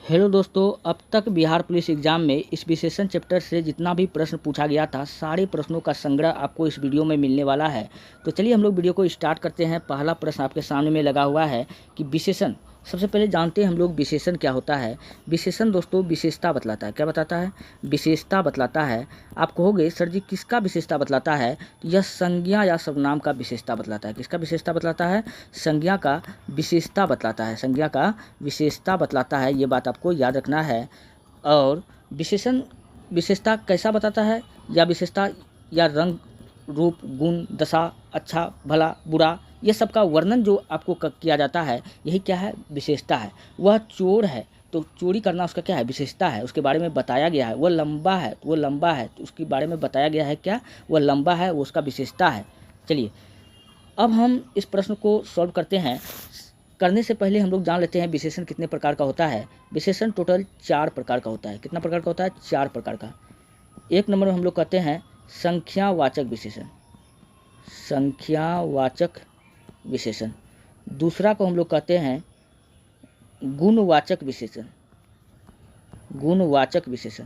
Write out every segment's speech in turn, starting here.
Hello दोस्तों, अब तक बिहार पुलिस एग्जाम में इस विशेषण चैप्टर से जितना भी प्रश्न पूछा गया था, सारे प्रश्नों का संग्रह आपको इस वीडियो में मिलने वाला है। तो चलिए हम लोग वीडियो को स्टार्ट करते हैं। पहला प्रश्न आपके सामने में लगा हुआ है कि विशेषण, सबसे पहले जानते हैं हम लोग विशेषण क्या होता है। विशेषण दोस्तों विशेषता बतलाता है। क्या बताता है? विशेषता बतलाता है। आप कहोगे सर जी किसका विशेषता बतलाता है? तो यह संज्ञा या सर्वनाम का विशेषता बतलाता है। किसका विशेषता बतलाता है? संज्ञा का विशेषता बतलाता है। संज्ञा का विशेषता बतलाता है, ये बात आपको याद रखना है। और विशेषण विशेषता कैसा बताता है? या विशेषता या रंग, रूप, गुण, दशा, अच्छा, भला, बुरा, ये सब का वर्णन जो आपको किया जाता है, यही क्या है? विशेषता है। वह चोर है तो चोरी करना उसका क्या है? विशेषता है। उसके बारे में बताया गया है। वह लंबा है तो वो लंबा है तो उसके बारे में बताया गया है क्या? वह लंबा है, वो उसका विशेषता है। चलिए अब हम इस प्रश्न को सॉल्व करते हैं। करने से पहले हम लोग जान लेते हैं विशेषण कितने प्रकार का होता है। विशेषण टोटल 4 प्रकार का होता है। कितना प्रकार का होता है? 4 प्रकार का। एक नंबर में हम लोग कहते हैं संख्यावाचक विशेषण। संख्यावाचक विशेषण। दूसरा को हम लोग कहते हैं गुणवाचक विशेषण। गुणवाचक विशेषण।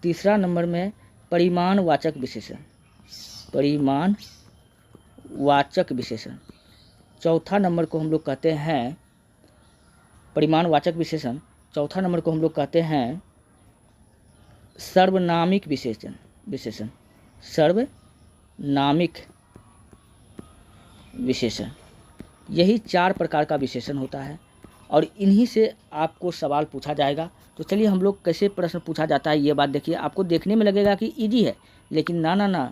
तीसरा नंबर में परिमाणवाचक विशेषण। परिमाणवाचक विशेषण। चौथा नंबर को हम लोग कहते हैं परिमाणवाचक विशेषण। चौथा नंबर को हम लोग कहते हैं सर्वनामिक विशेषण। सर्वनामिक विशेषण। यही 4 प्रकार का विशेषण होता है और इन्हीं से आपको सवाल पूछा जाएगा। तो चलिए हम लोग कैसे प्रश्न पूछा जाता है ये बात देखिए। आपको देखने में लगेगा कि इजी है, लेकिन ना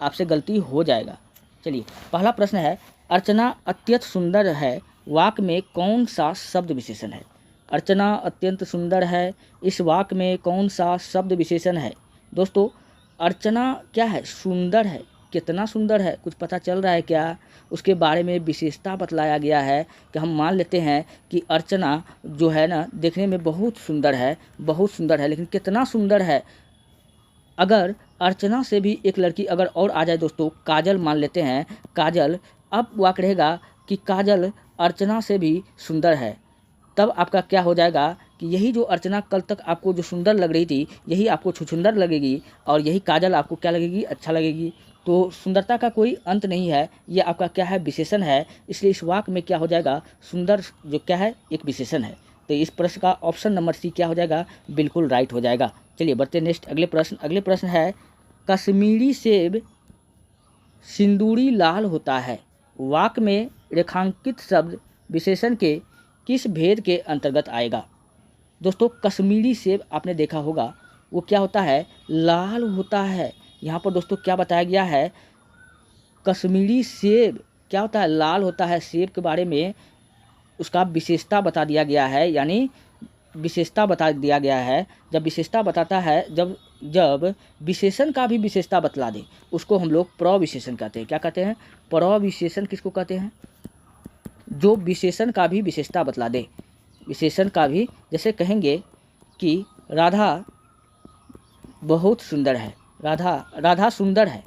आपसे गलती हो जाएगा। चलिए पहला प्रश्न है, अर्चना अत्यंत सुंदर है, वाक्य में कौन सा शब्द विशेषण है? अर्चना अत्यंत सुंदर है, इस वाक्य में कौन सा शब्द विशेषण है? दोस्तों अर्चना क्या है? सुंदर है। कितना सुंदर है, कुछ पता चल रहा है क्या? उसके बारे में विशेषता बतलाया गया है कि हम मान लेते हैं कि अर्चना जो है ना देखने में बहुत सुंदर है, बहुत सुंदर है, लेकिन कितना सुंदर है? अगर अर्चना से भी एक लड़की अगर और आ जाए दोस्तों, काजल मान लेते हैं, काजल, अब वाक्य रहेगा कि काजल अर्चना से भी सुंदर है। तब आपका क्या हो जाएगा कि यही जो अर्चना कल तक आपको जो सुंदर लग रही थी, यही आपको छुछुंदर लगेगी और यही काजल आपको क्या लगेगी? अच्छा लगेगी। तो सुंदरता का कोई अंत नहीं है, ये आपका क्या है? विशेषण है। इसलिए इस वाक्य में क्या हो जाएगा? सुंदर जो क्या है? एक विशेषण है। तो इस प्रश्न का ऑप्शन नंबर सी क्या हो जाएगा? बिल्कुल राइट हो जाएगा। चलिए बढ़ते नेक्स्ट अगले प्रश्न। अगले प्रश्न है, कश्मीरी सेब सिंदूरी लाल होता है, वाक्य में रेखांकित शब्द विशेषण के किस भेद के अंतर्गत आएगा? दोस्तों कश्मीरी सेब आपने देखा होगा, वो क्या होता है? लाल होता है। यहाँ पर दोस्तों क्या बताया गया है? कश्मीरी सेब क्या होता है? लाल होता है। सेब के बारे में उसका विशेषता बता दिया गया है, यानी विशेषता बता दिया गया है। जब विशेषता बताता है, जब विशेषण का भी विशेषता बतला दे, उसको हम लोग प्रविशेषण कहते हैं। क्या कहते हैं? प्रविशेषण किसको कहते हैं? जो विशेषण का भी विशेषता बतला दे। विशेषण का भी, जैसे कहेंगे कि राधा बहुत सुंदर है, राधा सुंदर है,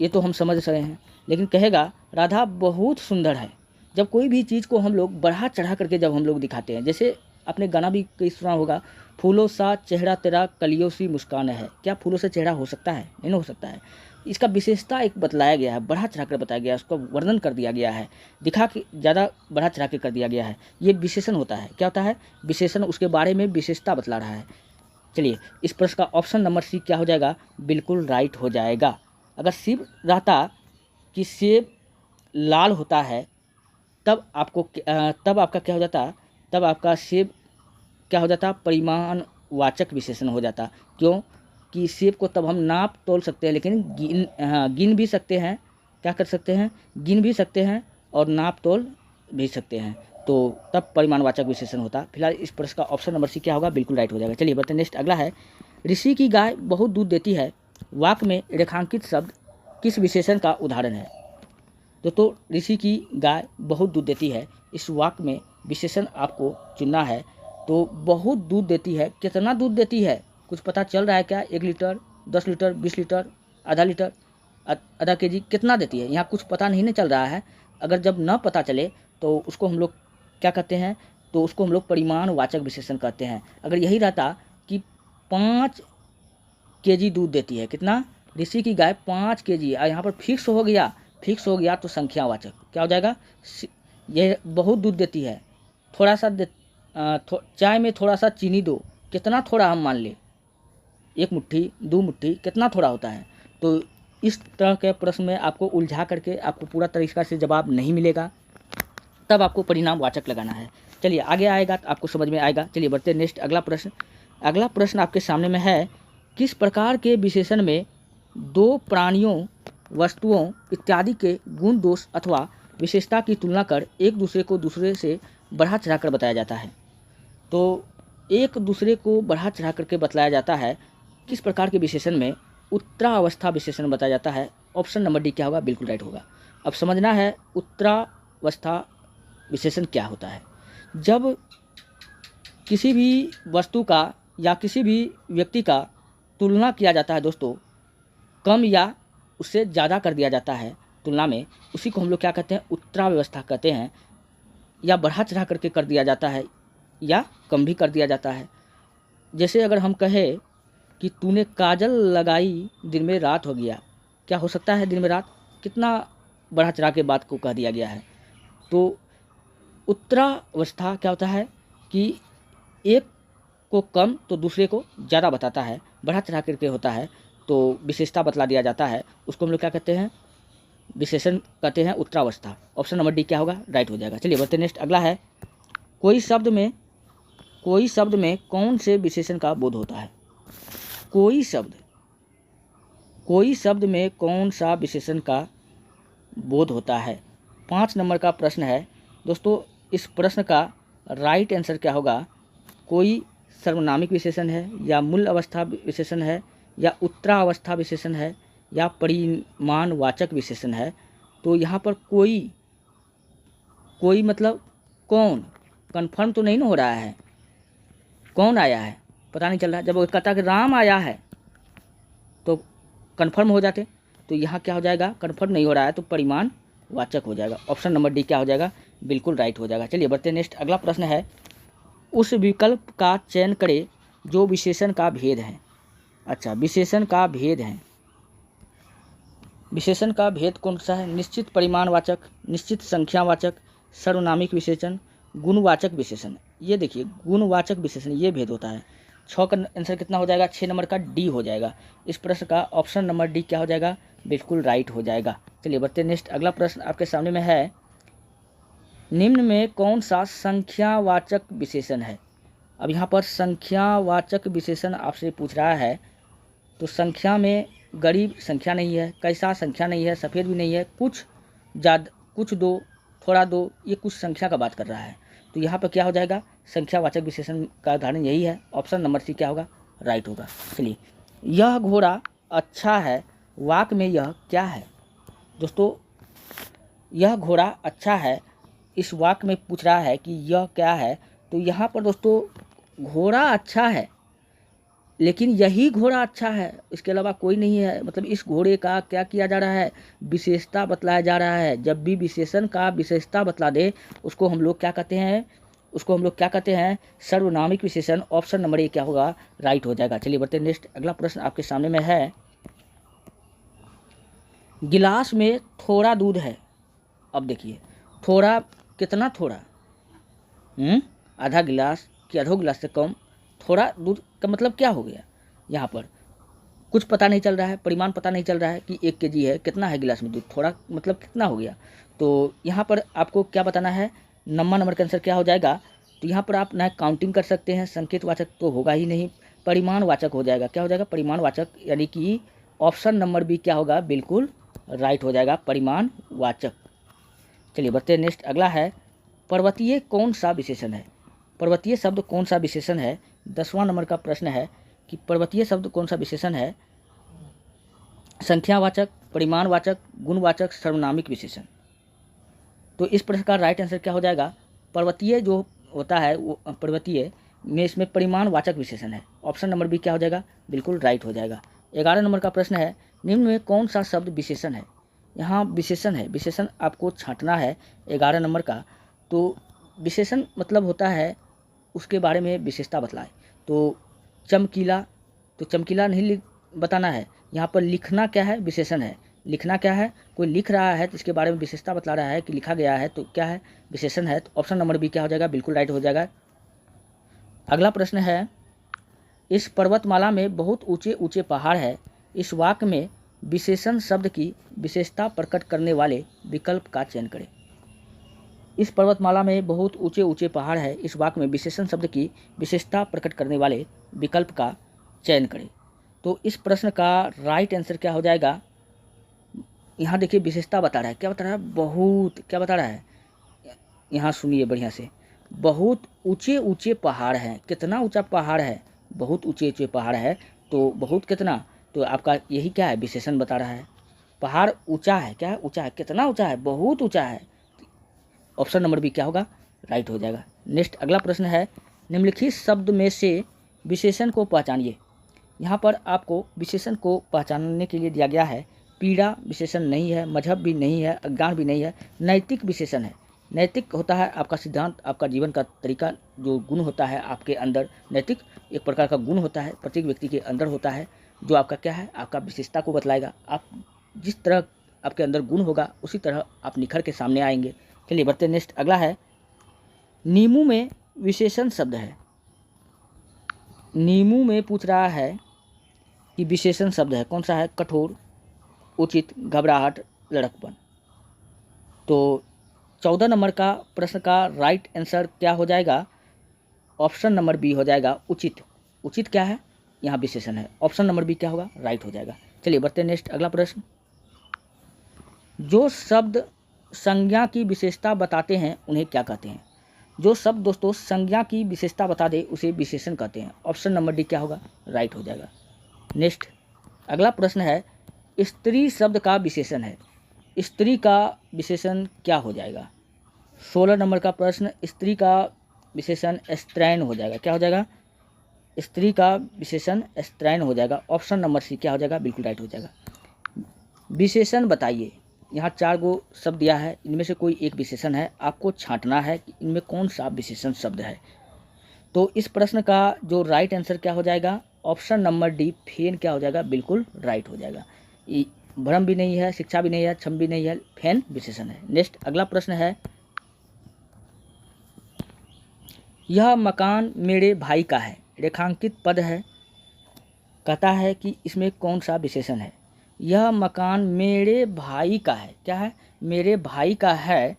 ये तो हम समझ रहे हैं, लेकिन कहेगा राधा बहुत सुंदर है। जब कोई भी चीज़ को हम लोग बढ़ा चढ़ा करके जब हम लोग दिखाते हैं, जैसे आपने गाना भी कई सुना होगा, फूलों सा चेहरा तेरा कलियों सी मुस्कान है। क्या फूलों से चेहरा हो सकता है? नहीं हो सकता है। इसका विशेषता एक बतलाया गया है, बढ़ा चढ़ा कर बताया गया है, उसका वर्णन कर दिया गया है, दिखा के ज़्यादा बढ़ा चढ़ा के कर दिया गया है। ये विशेषण होता है। क्या होता है? विशेषण। उसके बारे में विशेषता बतला रहा है। चलिए इस प्रश्न का ऑप्शन नंबर सी क्या हो जाएगा? बिल्कुल राइट हो जाएगा। अगर सिर्फ रहता कि सेब लाल होता है, तब आपका क्या हो जाता? तब आपका सेब क्या हो जाता? परिमाणवाचक विशेषण हो जाता। क्यों? कि सेब को तब हम नाप तोल सकते हैं, लेकिन गिन भी सकते हैं। क्या कर सकते हैं? गिन भी सकते हैं और नाप तोल भी सकते हैं, तो तब परिमाणवाचक विशेषण होता। फिलहाल इस प्रश्न का ऑप्शन नंबर सी क्या होगा? बिल्कुल राइट हो जाएगा। चलिए बढ़ते हैं नेक्स्ट। अगला है, ऋषि की गाय बहुत दूध देती है, वाक्य में रेखांकित शब्द किस विशेषण का उदाहरण है? दोस्तों ऋषि की गाय बहुत दूध देती है, इस वाक्य में विशेषण आपको चुनना है। तो बहुत दूध देती है, कितना दूध देती है? कुछ पता चल रहा है क्या? 1 लीटर, 10 लीटर, 20 लीटर, आधा लीटर, आधा केजी, कितना देती है? यहाँ कुछ पता नहीं चल रहा है। अगर जब न पता चले तो उसको हम लोग क्या कहते हैं? तो उसको हम लोग परिमाणवाचक विशेषण कहते हैं। अगर यही रहता कि 5 केजी दूध देती है, कितना, ऋषि की गाय 5 केजी, और यहाँ पर फिक्स हो गया तो संख्यावाचक क्या हो जाएगा, ये बहुत दूध देती है, थोड़ा सा चाय में थोड़ा सा चीनी दो, कितना थोड़ा हम मान ले, 1 मुट्ठी 2 मुट्ठी, कितना थोड़ा होता है। तो इस तरह के प्रश्न में आपको उलझा करके आपको पूरा तरीका से जवाब नहीं मिलेगा, तब आपको परिणामवाचक लगाना है। चलिए आगे आएगा तो आपको समझ में आएगा। चलिए बढ़ते नेक्स्ट अगला प्रश्न आपके सामने में है, किस प्रकार के विशेषण में 2 प्राणियों, वस्तुओं इत्यादि के गुण, दोष अथवा विशेषता की तुलना कर एक दूसरे को दूसरे से बढ़ा चढ़ा कर बताया जाता है। तो एक दूसरे को बढ़ा चढ़ा करके बतलाया जाता है, किस प्रकार के विशेषण में उत्तरावस्था विशेषण बताया जाता है। ऑप्शन नंबर डी क्या होगा, बिल्कुल राइट होगा। अब समझना है उत्तरावस्था विशेषण क्या होता है। जब किसी भी वस्तु का या किसी भी व्यक्ति का तुलना किया जाता है दोस्तों, कम या उससे ज़्यादा कर दिया जाता है तुलना में, उसी को हम लोग क्या कहते हैं, उत्तरावस्था कहते हैं। या बढ़ा चढ़ा करके कर दिया जाता है या कम भी कर दिया जाता है। जैसे अगर हम कहें कि तूने काजल लगाई दिन में रात हो गया, क्या हो सकता है दिन में रात, कितना बढ़ा चढ़ा के बात को कह दिया गया है। तो उत्तरावस्था क्या होता है कि एक को कम तो दूसरे को ज़्यादा बताता है, बढ़ा चढ़ा करके होता है, तो विशेषता बतला दिया जाता है, उसको हम लोग क्या कहते हैं, विशेषण कहते हैं उत्तरावस्था। ऑप्शन नंबर डी क्या होगा, राइट हो जाएगा। चलिए बढ़ते नेक्स्ट अगला है, कोई शब्द में कौन से विशेषण का बोध होता है। कोई शब्द में कौन सा विशेषण का बोध होता है। 5 नंबर का प्रश्न है दोस्तों। इस प्रश्न का राइट आंसर क्या होगा, कोई सर्वनामिक विशेषण है या मूल अवस्था विशेषण है या उत्तरावस्था विशेषण है या परिमाणवाचक विशेषण है। तो यहाँ पर कोई मतलब कौन, कंफर्म तो नहीं ना हो रहा है, कौन आया है पता नहीं चल रहा। जब वो कहता कि राम आया है तो कंफर्म हो जाते, तो यहाँ क्या हो जाएगा, कंफर्म नहीं हो रहा है तो परिमाणवाचक हो जाएगा। ऑप्शन नंबर डी क्या हो जाएगा, बिल्कुल राइट हो जाएगा। चलिए बढ़ते नेक्स्ट अगला प्रश्न है, उस विकल्प का चयन करें जो विशेषण का भेद है। अच्छा, विशेषण का भेद है, विशेषण का भेद कौन सा है, निश्चित परिमाणवाचक, निश्चित संख्यावाचक, सर्वनामिक विशेषण, गुणवाचक विशेषण। ये देखिए गुणवाचक विशेषण, ये भेद होता है। 6 का आंसर कितना हो जाएगा, 6 नंबर का डी हो जाएगा। इस प्रश्न का ऑप्शन नंबर डी क्या हो जाएगा, बिल्कुल राइट हो जाएगा। चलिए बढ़ते नेक्स्ट अगला प्रश्न आपके सामने में है, निम्न में कौन सा संख्यावाचक विशेषण है। अब यहाँ पर संख्यावाचक विशेषण आपसे पूछ रहा है, तो संख्या में गरीब संख्या नहीं है, कैसा संख्या नहीं है, सफ़ेद भी नहीं है, कुछ ज़्यादा, कुछ दो, थोड़ा दो, ये कुछ संख्या का बात कर रहा है। तो यहाँ पर क्या हो जाएगा, संख्यावाचक विशेषण का उदाहरण यही है। ऑप्शन नंबर सी क्या होगा, राइट होगा। चलिए, यह घोड़ा अच्छा है, वाक्य में यह क्या है दोस्तों, यह घोड़ा अच्छा है, इस वाक्य में पूछ रहा है कि यह क्या है। तो यहाँ पर दोस्तों घोड़ा अच्छा है, लेकिन यही घोड़ा अच्छा है, इसके अलावा कोई नहीं है। मतलब इस घोड़े का क्या किया जा रहा है, विशेषता बतलाया जा रहा है। जब भी विशेषण का विशेषता बतला दे उसको हम लोग क्या कहते हैं, सर्वनामिक विशेषण। ऑप्शन नंबर ए क्या होगा, राइट हो जाएगा। चलिए बढ़ते नेक्स्ट अगला प्रश्न आपके सामने में है, गिलास में थोड़ा दूध है। अब देखिए थोड़ा, कितना थोड़ा, आधा गिलास कि आधो गिलास से कम, थोड़ा दूध का मतलब क्या हो गया, यहाँ पर कुछ पता नहीं चल रहा है, परिमाण पता नहीं चल रहा है कि 1 केजी है, कितना है गिलास में दूध, थोड़ा मतलब कितना हो गया। तो यहाँ पर आपको क्या बताना है, नंबर का आंसर क्या हो जाएगा। तो यहाँ पर आप ना काउंटिंग कर सकते हैं, संकेतवाचक तो होगा ही नहीं, परिमाणवाचक हो जाएगा। क्या हो जाएगा, परिमाणवाचक, यानी कि ऑप्शन नंबर बी क्या होगा, बिल्कुल राइट हो जाएगा, परिमाणवाचक। चलिए बढ़ते नेक्स्ट अगला है, पर्वतीय कौन सा विशेषण है। पर्वतीय शब्द कौन सा विशेषण है, 10वां नंबर का प्रश्न है कि पर्वतीय शब्द कौन सा विशेषण है, संख्यावाचक, परिमाणवाचक, गुणवाचक, सर्वनामिक विशेषण। तो इस प्रश्न का राइट आंसर क्या हो जाएगा, पर्वतीय जो होता है वो पर्वतीय में इसमें परिमाणवाचक विशेषण है। ऑप्शन नंबर बी क्या हो जाएगा, बिल्कुल राइट हो जाएगा। 11 नंबर का प्रश्न है, निम्न में कौन सा शब्द विशेषण है। यहाँ विशेषण है, विशेषण आपको छांटना है 11 नंबर का। तो विशेषण मतलब होता है उसके बारे में विशेषता बतलाए। तो चमकीला, तो चमकीला नहीं बताना है, यहाँ पर लिखना क्या है, विशेषण है। लिखना क्या है, कोई लिख रहा है तो इसके बारे में विशेषता बतला रहा है कि लिखा गया है, तो क्या है, विशेषण है। तो ऑप्शन नंबर बी क्या हो जाएगा, बिल्कुल राइट हो जाएगा। अगला प्रश्न है, इस पर्वतमाला में बहुत ऊंचे ऊंचे पहाड़ है, इस वाक्य में विशेषण शब्द की विशेषता प्रकट करने वाले विकल्प का चयन करें। इस पर्वतमाला में बहुत ऊंचे ऊंचे पहाड़ है, इस वाक्य में विशेषण शब्द की विशेषता प्रकट करने वाले विकल्प का चयन करें। तो इस प्रश्न का राइट आंसर क्या हो जाएगा, यहाँ देखिए विशेषता बता रहा है, क्या बता रहा है, बहुत, क्या बता रहा है, यहाँ सुनिए बढ़िया से, बहुत ऊंचे ऊंचे पहाड़ हैं। कितना ऊंचा पहाड़ है, बहुत ऊंचे ऊंचे पहाड़ है, तो बहुत कितना, तो आपका यही क्या है, विशेषण बता रहा है। पहाड़ ऊंचा है, क्या है, ऊंचा है, कितना ऊंचा है, बहुत ऊंचा है। ऑप्शन नंबर बी क्या होगा, राइट हो जाएगा। नेक्स्ट अगला प्रश्न है, निम्नलिखित शब्द में से विशेषण को पहचानिए। यहाँ पर आपको विशेषण को पहचानने के लिए दिया गया है, पीड़ा विशेषण नहीं है, मजहब भी नहीं है, अज्ञान भी नहीं है, नैतिक विशेषण है। नैतिक होता है आपका सिद्धांत, आपका जीवन का तरीका, जो गुण होता है आपके अंदर। नैतिक एक प्रकार का गुण होता है, प्रत्येक व्यक्ति के अंदर होता है, जो आपका क्या है, आपका विशेषता को बतलाएगा। आप जिस तरह आपके अंदर गुण होगा उसी तरह आप निखर के सामने आएंगे। चलिए बढ़ते नेक्स्ट अगला है, नीमू में विशेषण शब्द है। नीमू में पूछ रहा है कि विशेषण शब्द है, कौन सा है, कठोर, उचित, घबराहट, लड़कपन। तो 14 नंबर का प्रश्न का राइट आंसर क्या हो जाएगा, ऑप्शन नंबर बी हो जाएगा, उचित। उचित क्या है, यहाँ विशेषण है, ऑप्शन नंबर बी क्या होगा, राइट हो जाएगा। चलिए बढ़ते हैं नेक्स्ट अगला प्रश्न, जो शब्द संज्ञा की विशेषता बताते हैं उन्हें क्या कहते हैं। जो शब्द दोस्तों संज्ञा की विशेषता बता दे उसे विशेषण कहते हैं। ऑप्शन नंबर डी क्या होगा, राइट हो जाएगा। नेक्स्ट अगला प्रश्न है, स्त्री शब्द का विशेषण है, स्त्री का विशेषण क्या हो जाएगा। 16 नंबर का प्रश्न, स्त्री का विशेषण स्त्रैण हो जाएगा, क्या हो जाएगा, स्त्री का विशेषण स्त्रैण हो जाएगा। ऑप्शन नंबर सी क्या हो जाएगा, बिल्कुल राइट हो जाएगा। विशेषण बताइए, यहाँ 4 गो शब्द दिया है, इनमें से कोई एक विशेषण है, आपको छांटना है कि इनमें कौन सा विशेषण शब्द है। तो इस प्रश्न का जो राइट आंसर क्या हो जाएगा, ऑप्शन नंबर डी फेन क्या हो जाएगा, बिल्कुल राइट हो जाएगा। भ्रम भी नहीं है, शिक्षा भी नहीं है, क्षम भी नहीं है, फेन विशेषण है। नेक्स्ट अगला प्रश्न है, यह मकान मेरे भाई का है, रेखांकित पद है, कहता है कि इसमें कौन सा विशेषण है। यह मकान मेरे भाई का है, क्या है, मेरे भाई का है,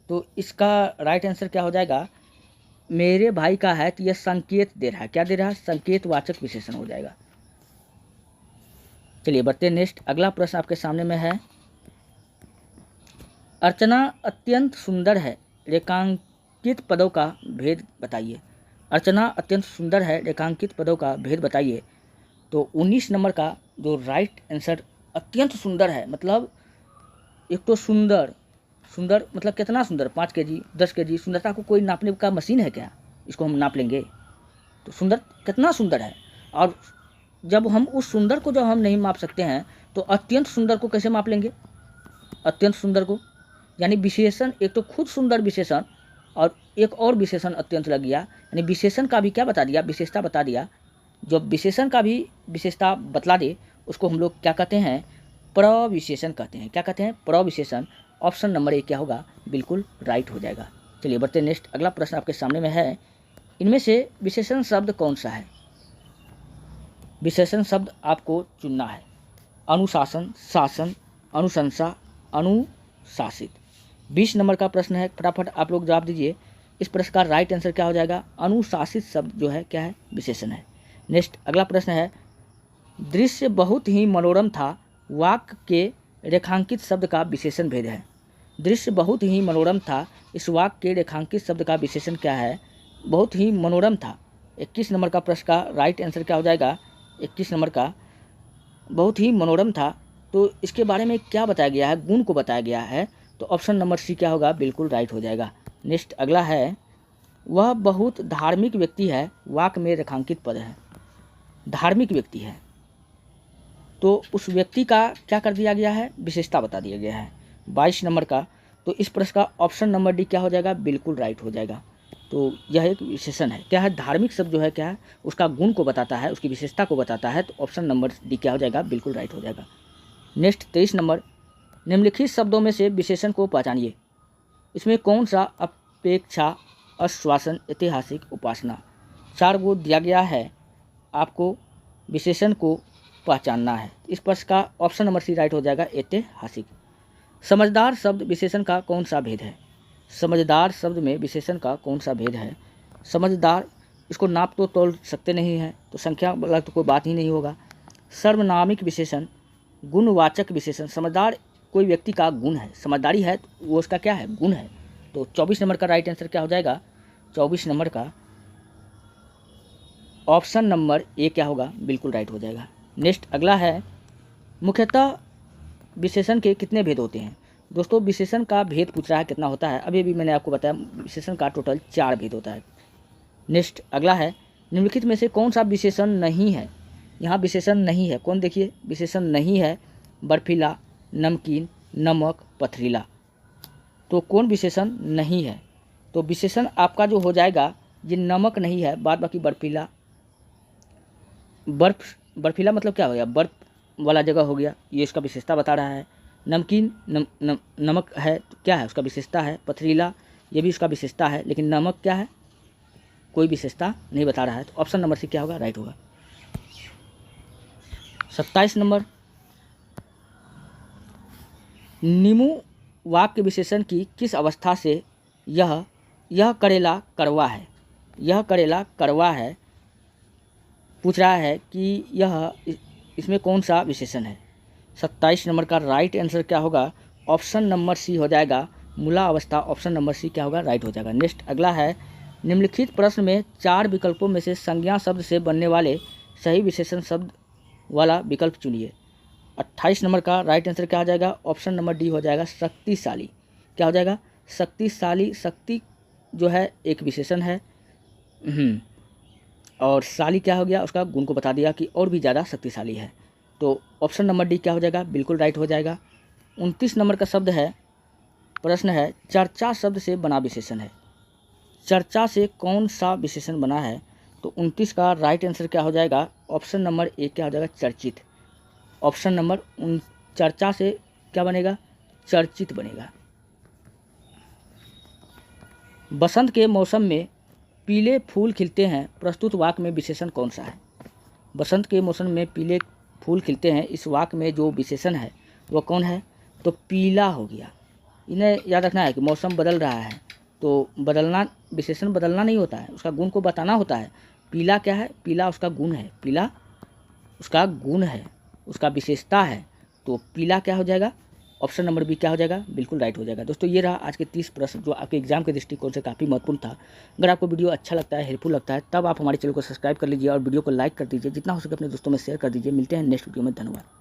तो इसका राइट आंसर क्या हो जाएगा, मेरे भाई का है, तो यह संकेत दे रहा है, क्या दे रहा है, संकेतवाचक विशेषण हो जाएगा। चलिए बढ़ते नेक्स्ट अगला प्रश्न आपके सामने में है, अर्चना अत्यंत सुंदर है, रेखांकित पदों का भेद बताइए। अर्चना अत्यंत सुंदर है, रेखांकित पदों का भेद बताइए। तो 19 नंबर का जो राइट आंसर, अत्यंत सुंदर है मतलब एक तो सुंदर, सुंदर मतलब कितना सुंदर, 5 kg 10 kg, सुंदरता को कोई नापने का मशीन है क्या, इसको हम नाप लेंगे। तो सुंदर कितना सुंदर है, और जब हम उस सुंदर को जब हम नहीं माप सकते हैं तो अत्यंत सुंदर को कैसे माप लेंगे। अत्यंत सुंदर को यानी विशेषण, एक तो खुद सुंदर विशेषण और एक और विशेषण अत्यंत लग गया, यानी विशेषण का भी क्या बता दिया, विशेषता बता दिया। जो विशेषण का भी विशेषता बतला दे उसको हम लोग क्या कहते हैं, प्रविशेषण कहते हैं। क्या कहते हैं, प्रविशेषण। ऑप्शन नंबर ए क्या होगा, बिल्कुल राइट हो जाएगा। चलिए बढ़ते नेक्स्ट अगला प्रश्न आपके सामने में है, इनमें से विशेषण शब्द कौन सा है। विशेषण शब्द आपको चुनना है, अनुशासन, शासन, अनुशंसा, अनुशासित। 20 नंबर का प्रश्न है, फटाफट आप लोग जवाब दीजिए। इस प्रश्न का राइट आंसर क्या हो जाएगा, अनुशासित शब्द जो है क्या है, विशेषण है। नेक्स्ट अगला प्रश्न है, दृश्य बहुत ही मनोरम था, वाक्य के रेखांकित शब्द का विशेषण भेद है। दृश्य बहुत ही मनोरम था, इस वाक्य के रेखांकित शब्द का विशेषण क्या है, बहुत ही मनोरम था। 21 नंबर का प्रश्न का राइट आंसर क्या हो जाएगा, 21 नंबर का बहुत ही मनोरम था, तो इसके बारे में क्या बताया गया है, गुण को बताया गया है। तो ऑप्शन नंबर सी क्या होगा, बिल्कुल राइट हो जाएगा। नेक्स्ट अगला है, वह बहुत धार्मिक व्यक्ति है, वाक्य में रेखांकित पद है। धार्मिक व्यक्ति है तो उस व्यक्ति का क्या कर दिया गया है, विशेषता बता दिया गया है। 22 नंबर का, तो इस प्रश्न का ऑप्शन नंबर डी क्या हो जाएगा, बिल्कुल राइट हो जाएगा। तो यह एक विशेषण है, क्या है, धार्मिक शब्द जो है क्या है, उसका गुण को बताता है, उसकी विशेषता को बताता है। तो ऑप्शन नंबर डी क्या हो जाएगा, बिल्कुल राइट हो जाएगा। नेक्स्ट 23 नंबर, निम्नलिखित शब्दों में से विशेषण को पहचानिए। इसमें कौन सा अपेक्षा, आश्वासन, ऐतिहासिक, उपासना, 4 को दिया गया है, आपको विशेषण को पहचानना है। इस प्रश्न का ऑप्शन नंबर सी राइट हो जाएगा, ऐतिहासिक। समझदार शब्द विशेषण का कौन सा भेद है, समझदार शब्द में विशेषण का कौन सा भेद है। समझदार, इसको नाप तो तोल सकते नहीं है, तो संख्या वाला तो कोई बात ही नहीं होगा। सर्वनामिक विशेषण, गुणवाचक विशेषण, समझदार कोई व्यक्ति का गुण है, समझदारी है तो वो उसका क्या है, गुण है। तो 24 नंबर का राइट आंसर क्या हो जाएगा, 24 नंबर का ऑप्शन नंबर ए क्या होगा, बिल्कुल राइट हो जाएगा। नेक्स्ट अगला है, मुख्यतः विशेषण के कितने भेद होते हैं। दोस्तों विशेषण का भेद पूछ रहा है कितना होता है, अभी मैंने आपको बताया विशेषण का टोटल 4 भेद होता है। नेक्स्ट अगला है, निम्नलिखित में से कौन सा विशेषण नहीं है। यहाँ विशेषण नहीं है, कौन, देखिए विशेषण नहीं है, बर्फीला, नमकीन, नमक, पथरीला। तो कौन विशेषण नहीं है, तो विशेषण आपका जो हो जाएगा, ये नमक नहीं है, बाद बाकी बर्फीला, बर्फीला मतलब क्या हो गया, बर्फ वाला जगह हो गया, ये इसका विशेषता बता रहा है। नमकीन नमक है, तो क्या है उसका विशेषता है। पथरीला, ये भी उसका विशेषता है, लेकिन नमक क्या है, कोई विशेषता नहीं बता रहा है। तो ऑप्शन नंबर सी क्या होगा, राइट होगा। 27 नंबर, नीमू वाक्य विशेषण की किस अवस्था से यह करेला कड़वा है, यह करेला कड़वा है, पूछ रहा है कि यह इसमें कौन सा विशेषण है। 27 नंबर का राइट आंसर क्या होगा, ऑप्शन नंबर सी हो जाएगा, मूला अवस्था। ऑप्शन नंबर सी क्या होगा, राइट हो जाएगा। नेक्स्ट अगला है, निम्नलिखित प्रश्न में 4 विकल्पों में से संज्ञा शब्द से बनने वाले सही विशेषण शब्द वाला विकल्प चुनिए। 28 नंबर का राइट आंसर क्या हो जाएगा, ऑप्शन नंबर डी हो जाएगा, शक्तिशाली। क्या हो जाएगा, शक्तिशाली। शक्ति जो है एक विशेषण है, और शाली क्या हो गया, उसका गुण को बता दिया कि और भी ज़्यादा शक्तिशाली है। तो ऑप्शन नंबर डी क्या हो जाएगा, बिल्कुल राइट हो जाएगा। 29 नंबर का शब्द है, प्रश्न है, चर्चा शब्द से बना विशेषण है। चर्चा से कौन सा विशेषण बना है। तो 29 का राइट आंसर क्या हो जाएगा, ऑप्शन नंबर ए क्या हो जाएगा, चर्चित। ऑप्शन नंबर चर्चा से क्या बनेगा, चर्चित बनेगा। बसंत के मौसम में पीले फूल खिलते हैं, प्रस्तुत वाक्य में विशेषण कौन सा है। बसंत के मौसम में पीले फूल खिलते हैं, इस वाक्य में जो विशेषण है वो कौन है, तो पीला हो गया। इन्हें याद रखना है कि मौसम बदल रहा है, तो बदलना, विशेषण बदलना नहीं होता है, उसका गुण को बताना होता है। पीला क्या है, पीला उसका गुण है, पीला उसका गुण है, उसका विशेषता है। तो पीला क्या हो जाएगा, ऑप्शन नंबर बी क्या हो जाएगा, बिल्कुल राइट हो जाएगा। दोस्तों ये रहा आज के 30 प्रश्न जो आपके एग्जाम के दृष्टिकोण से काफ़ी महत्वपूर्ण था। अगर आपको वीडियो अच्छा लगता है, हेल्पफुल लगता है, तब आप हमारे चैनल को सब्सक्राइब कर लीजिए और वीडियो को लाइक कर दीजिए, जितना हो सके अपने दोस्तों में शेयर कर दीजिए। मिलते हैं नेक्स्ट वीडियो में, धन्यवाद।